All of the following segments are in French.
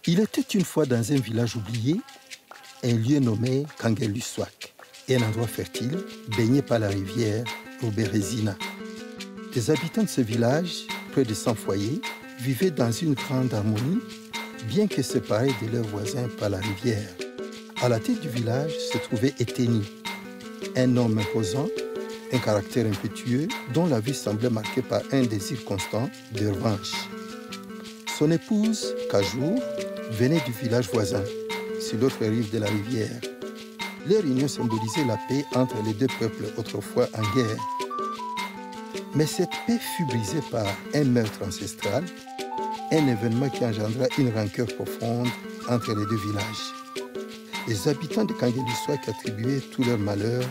Il était une fois dans un village oublié, un lieu nommé Kangelussuaq, un endroit fertile baigné par la rivière Rubérésina. Les habitants de ce village, près de 100 foyers, vivaient dans une grande harmonie, bien que séparés de leurs voisins par la rivière. À la tête du village se trouvait Eteni, un homme imposant, un caractère impétueux, dont la vie semblait marquée par un désir constant de revanche. Son épouse, Kajour, venait du village voisin, sur l'autre rive de la rivière. Leur union symbolisait la paix entre les deux peuples autrefois en guerre. Mais cette paix fut brisée par un meurtre ancestral, un événement qui engendra une rancœur profonde entre les deux villages. Les habitants de Kangelussuaq attribuaient tout leur malheur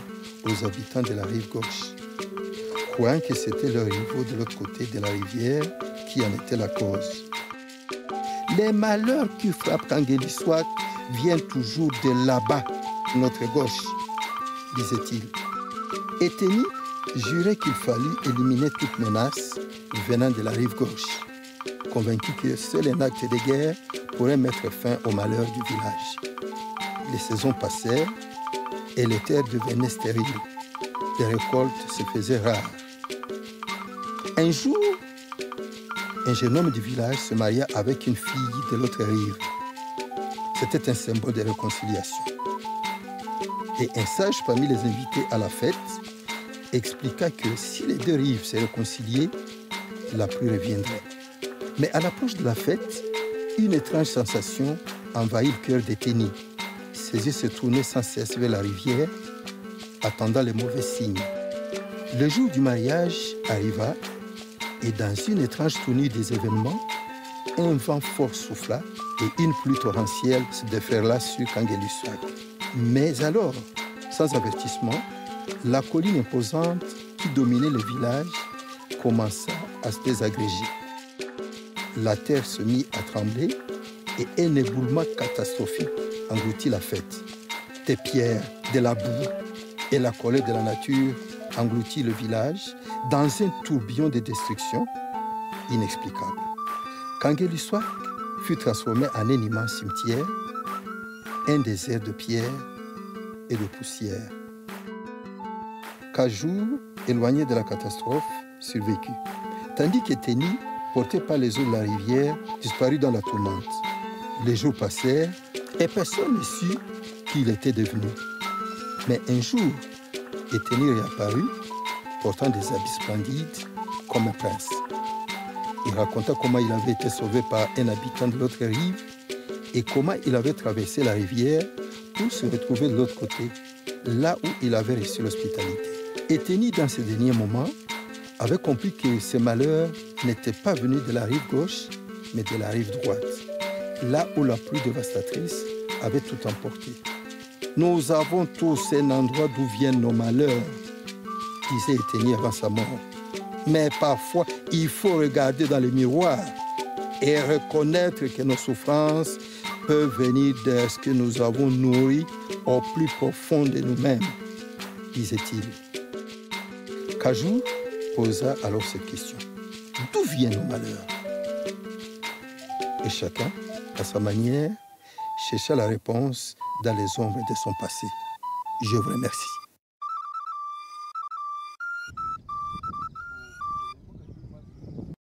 aux habitants de la rive gauche, croyant que c'était leurs rivaux de l'autre côté de la rivière qui en étaient la cause. Les malheurs qui frappent Kangelussuaq viennent toujours de là-bas, notre gauche, disait-il. Eteni jurait qu'il fallut éliminer toute menace venant de la rive gauche, convaincu que seul un acte de guerre pourrait mettre fin au malheur du village. Les saisons passèrent et les terres devenaient stériles. Les récoltes se faisaient rares. Un jour, un jeune homme du village se maria avec une fille de l'autre rive. C'était un symbole de réconciliation. Et un sage parmi les invités à la fête expliqua que si les deux rives se réconciliaient, la pluie reviendrait. Mais à l'approche de la fête, une étrange sensation envahit le cœur d'Eteni. Ses yeux se tournaient sans cesse vers la rivière, attendant les mauvais signes. Le jour du mariage arriva et dans une étrange tournure des événements, un vent fort souffla et une pluie torrentielle se déferla sur Kangelussuaq. Mais alors, sans avertissement, la colline imposante qui dominait le village commença à se désagréger. La terre se mit à trembler et un éboulement catastrophique engloutit la fête. Des pierres, de la boue et la colère de la nature engloutit le village dans un tourbillon de destruction inexplicable. Kangelussuaq fut transformé en un immense cimetière, un désert de pierres et de poussière. Kajour, éloigné de la catastrophe, survécut, tandis qu'Eteni, porté par les eaux de la rivière, disparut dans la tourmente. Les jours passèrent et personne ne sut qui il était devenu. Mais un jour, Eteni réapparut, portant des habits splendides comme un prince. Il raconta comment il avait été sauvé par un habitant de l'autre rive et comment il avait traversé la rivière pour se retrouver de l'autre côté, là où il avait reçu l'hospitalité. Eteni, dans ces derniers moments, avait compris que ces malheurs n'étaient pas venus de la rive gauche, mais de la rive droite, là où la pluie dévastatrice avait tout emporté. Nous avons tous un endroit d'où viennent nos malheurs, disait Eteni avant sa mort. Mais parfois, il faut regarder dans le miroir et reconnaître que nos souffrances peuvent venir de ce que nous avons nourri au plus profond de nous-mêmes, disait-il. Kajour posa alors cette question. D'où viennent nos malheurs? Et chacun, à sa manière, chercha la réponse dans les ombres de son passé. Je vous remercie.